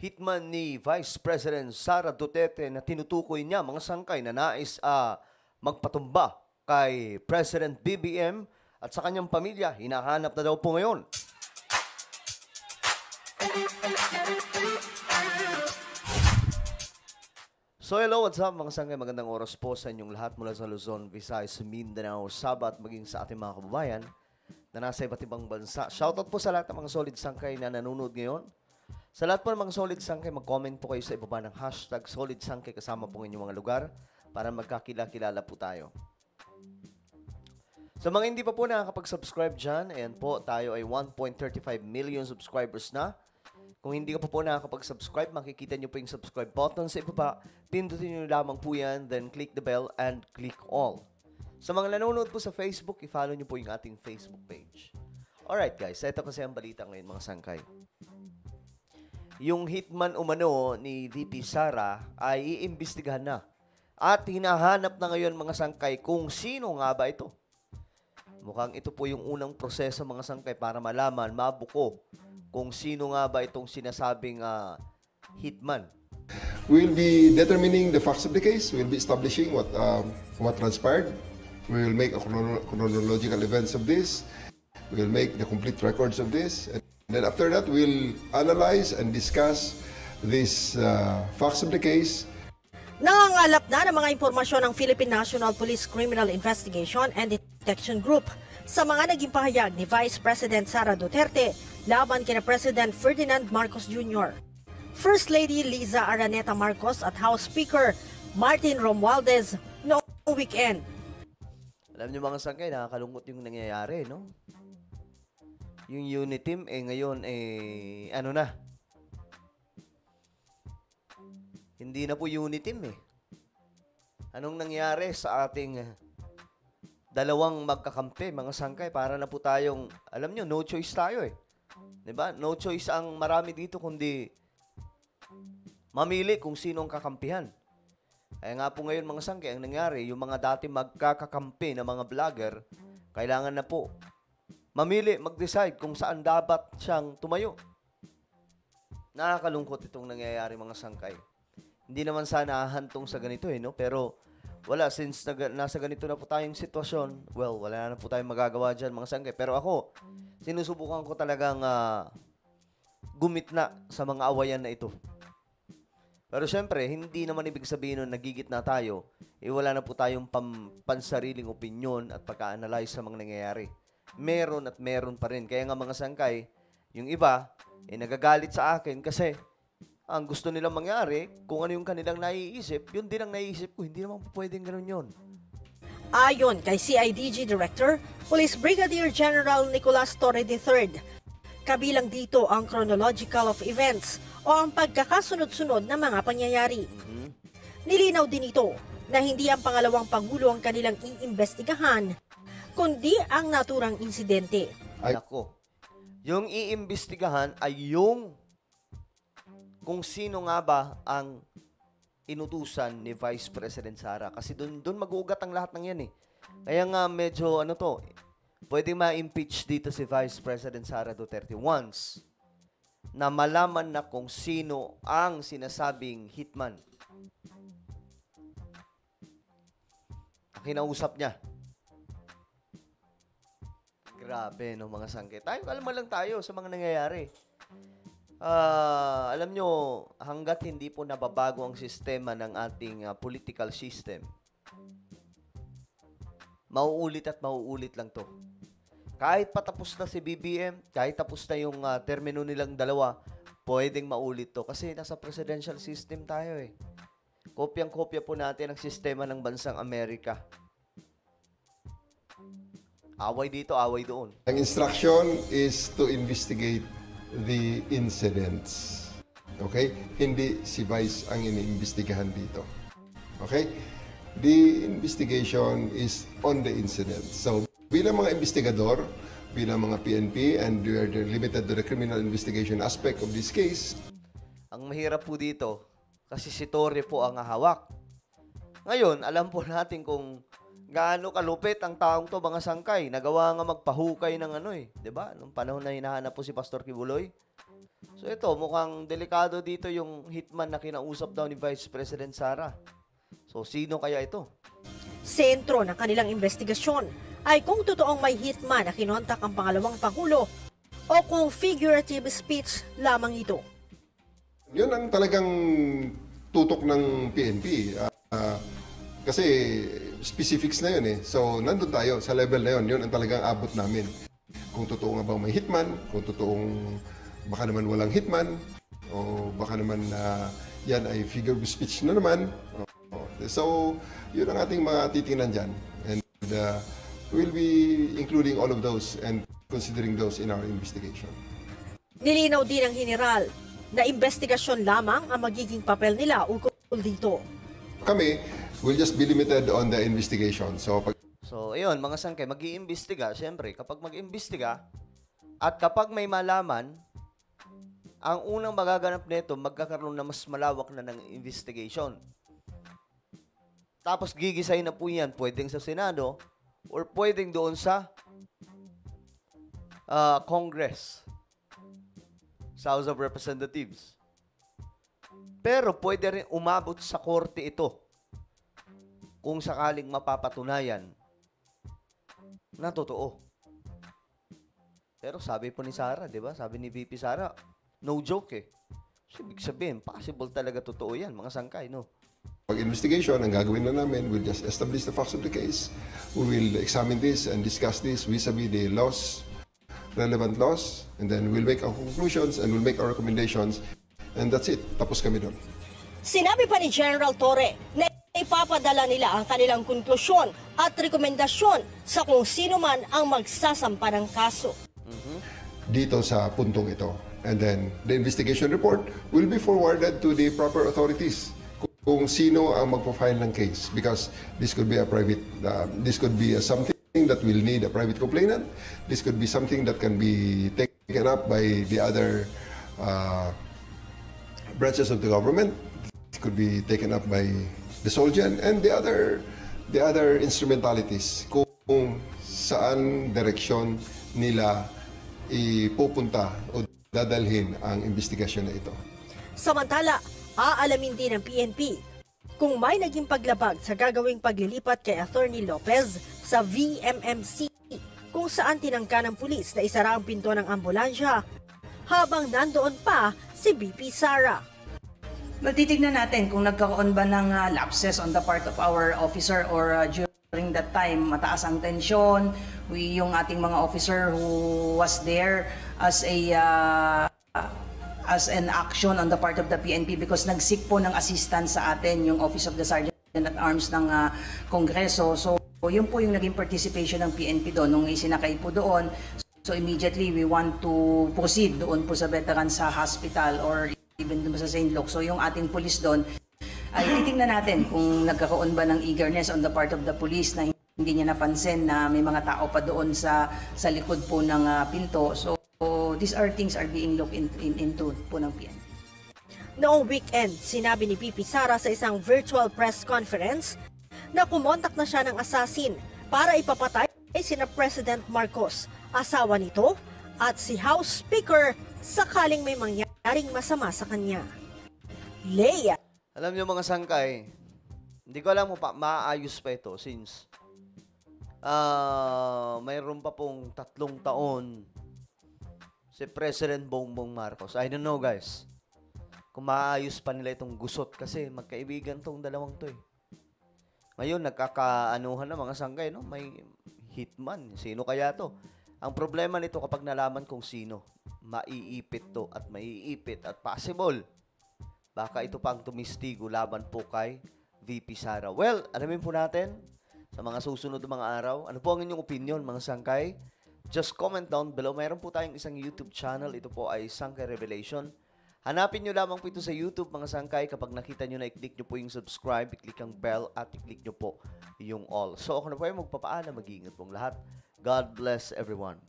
hitman ni Vice President Sara Duterte na tinutukoy niya mga sangkay na nais magpatumba kay President BBM at sa kanyang pamilya, hinahanap na daw po ngayon. So hello, what's up mga sangkay? Magandang oras po sa inyong lahat mula sa Luzon, Visayas, Mindanao, Sabah at maging sa ating mga kababayan na nasa iba't ibang bansa. Shoutout po sa lahat ng mga solid sangkay na nanonood ngayon. Sa lahat po ng mga solid sangkay, mag-comment po kayo sa ibaba ng hashtag solid sangkay kasama po inyong mga lugar para magkakilala po tayo. Sa mga hindi pa po nakakapag-subscribe dyan, ayan po, tayo ay 1.35 million subscribers na. Kung hindi ka po nakakapag-subscribe, makikita nyo po yung subscribe button sa ibaba. Pindutin nyo lamang po yan, then click the bell and click all. Sa mga nanonood po sa Facebook, i-follow nyo po yung ating Facebook page. Alright guys, ito kasi ang balita ngayon mga sangkay. Yung hitman umano ni VP Sara ay iimbestigahan na. At hinahanap na ngayon mga sangkay kung sino nga ba ito. Mukhang ito po yung unang proseso mga sangkay para malaman, mabuko, kung sino nga ba itong sinasabing hitman. We'll be determining the facts of the case. We'll be establishing what transpired. We will make a chronological events of this. We'll make the complete records of this. And then after that, we'll analyze and discuss these facts of the case. Nangangalap na ng mga impormasyon ng Philippine National Police Criminal Investigation and Detection Group sa mga naging pahayag ni Vice President Sara Duterte laban kina President Ferdinand Marcos Jr., First Lady Liza Araneta Marcos at House Speaker Martin Romualdez noong weekend. Alam niyo mga sangkay, nakakalungkot yung nangyayari, no? Yung unit team, ngayon, ano na? Hindi na po unit team, Anong nangyari sa ating dalawang magkakampi, mga sangkay? Para na po tayong, alam niyo, no choice tayo, Diba? No choice ang marami dito, kundi mamili kung sino ang kakampihan. Kaya nga po ngayon, mga sangkay, ang nangyari, yung mga dati magkakakampi na mga vlogger, kailangan na po mamili, mag-decide kung saan dapat siyang tumayo. Nakakalungkot itong nangyayari mga sangkay. Hindi naman sana hahantong sa ganito no? Pero wala, since nasa ganito na po tayong sitwasyon, well, wala na po tayong magagawa dyan mga sangkay. Pero ako, sinusubukan ko talagang gumitna sa mga awayan na ito. Pero syempre, hindi naman ibig sabihin nun nagigit na tayo, wala na po tayong pansariling opinyon at pagka-analyze sa mga nangyayari. Meron at meron pa rin. Kaya nga mga sangkay, yung iba, nagagalit sa akin kasi ang gusto nilang mangyari, kung ano yung kanilang naiisip, yun din ang naiisip ko. Hindi naman po pwedeng ganun yun. Ayon kay CIDG Director, Police Brigadier General Nicolas Torre III, kabilang dito ang chronological of events o ang pagkakasunod-sunod na mga pangyayari. Nilinaw din ito na hindi ang pangalawang pangulo ang kanilang iimbestigahan, kundi ang naturang insidente. Nako, yung iimbestigahan ay yung kung sino nga ba ang inutusan ni Vice President Sara. Kasi doon mag-uugat ang lahat ng yan Kaya nga medyo pwedeng ma-impeach dito si Vice President Sara Duterte once na malaman na kung sino ang sinasabing hitman. Ang kinausap niya. Grabe, no, mga sangkay. Kalma lang tayo sa mga nangyayari. Alam nyo, hanggat hindi po nababago ang sistema ng ating political system, mauulit at mauulit lang to. Kahit patapos na si BBM, kahit tapos na yung termino nilang dalawa, pwedeng maulit to. Kasi nasa presidential system tayo Kopyang-kopya po natin ang sistema ng bansang Amerika. Away dito, away doon. Ang instruction is to investigate the incidents. Okay? Hindi si Vice ang iniimbestigahan dito. Okay? The investigation is on the incident. So, bilang mga investigador, bilang mga PNP, and we are limited to the criminal investigation aspect of this case. Ang mahirap po dito, kasi si Torre po ang hawak. Ngayon, alam po natin kung gaano kalupit ang taong to, mga sangkay. Nagawa nga magpahukay ng 'di ba? Nung panahon na hinahanap po si Pastor Kibuloy. So ito, mukhang delikado dito yung hitman na kinausap daw ni Vice President Sara. So sino kaya ito? Sentro ng kanilang investigasyon ay kung totoong may hitman na kinontak ang pangalawang Pangulo o kung figurative speech lamang ito. Yun ang talagang tutok ng PNP. Kasi specifics na yun eh. So, nandun tayo sa level na yun. Yun ang talagang abot namin. Kung totoo nga bang may hitman, kung totoong baka naman walang hitman, o baka naman yan ay figure of speech na naman. So, yun ang ating mga titingnan dyan. And we'll be including all of those and considering those in our investigation. Nilinaw din ng General na investigasyon lamang ang magiging papel nila ukol dito. Kami, we'll just be limited on the investigation. So, ayun, mga sangkay, mag-iimbestiga. Siyempre, kapag mag-iimbestiga at kapag may malaman, ang unang magaganap nito, magkakaroon na mas malawak na ng investigation. Tapos gigisay na po yan, pwedeng sa Senado or pwedeng doon sa Congress, sa House of Representatives. Pero pwede rin umabot sa korte ito kung sakaling mapapatunayan na totoo. Pero sabi po ni Sara, di ba? Sabi ni VP Sara, no joke eh. So, ibig sabihin, possible talaga totoo yan, mga sangkay, no? Pag-investigation, ang gagawin na namin, we'll just establish the facts of the case. We will examine this and discuss this vis-a-vis the laws, relevant laws, and then we'll make our conclusions and we'll make our recommendations. And that's it. Tapos kami doon. Sinabi pa ni General Torre na ipapadala nila ang kanilang konklusyon at rekomendasyon sa kung sino man ang magsasampa ng kaso. Dito sa puntong ito. And then the investigation report will be forwarded to the proper authorities kung sino ang magpo-file ng case, because this could be a private, this could be something that will need a private complainant. This could be something that can be taken up by the other branches of the government. It could be taken up by the Solgen and the other instrumentalities kung saan direksyon nila ipupunta o dadalhin ang investigasyon na ito. Samantala, aalamin din ng PNP kung may naging paglabag sa gagawing paglilipat kay Attorney Lopez sa VMMC, kung saan tinangka ng pulis na isara ang pinto ng ambulansya habang nandoon pa si BP Sara. Well, titignan natin kung nagkaroon ba ng lapses on the part of our officer or during that time mataas ang tensyon. Yung ating mga officer who was there as an action on the part of the PNP because nag-seek po ng assistance sa atin yung Office of the Sergeant at Arms ng Kongreso. So yun po yung naging participation ng PNP doon nung isinakay po doon. So immediately we want to proceed doon po sa Veterans Hospital or even doon sa St. Luke. So yung ating police doon ay titingnan natin kung nagkaroon ba ng eagerness on the part of the police na hindi niya napansin na may mga tao pa doon sa likod po ng pinto. So these are things are being looked into po ng PNP. Noong weekend, sinabi ni VP Sara sa isang virtual press conference na kumontak na siya ng assassin para ipapatay sina President Marcos, asawa nito, at si House Speaker sakaling may mangyaring masama sa kanya. Leia. Alam niyo mga sangkay, hindi ko alam kung maayos pa ito since mayroon pa pong 3 taon si President Bongbong Marcos. I don't know guys kung maayos pa nila itong gusot kasi magkaibigan tong dalawang to eh. Ngayon nagkakaanuhan na mga sangkay, no? May hitman. Sino kaya to? Ang problema nito kapag nalaman kung sino, maiipit to at maiipit at possible baka ito pang tumistigo laban po kay VP Sara. Well, alamin po natin sa mga susunod na mga araw. Ano po ang inyong opinion, mga sangkay? Just comment down below. Mayroon po tayong isang YouTube channel. Ito po ay Sangkay Revelation. Hanapin nyo lamang po ito sa YouTube, mga sangkay. Kapag nakita nyo na, i-click nyo po yung subscribe, i-click ang bell, at i-click nyo po yung all. So, ako na po ay magpapaalam. Mag-iingat pong lahat. God bless everyone.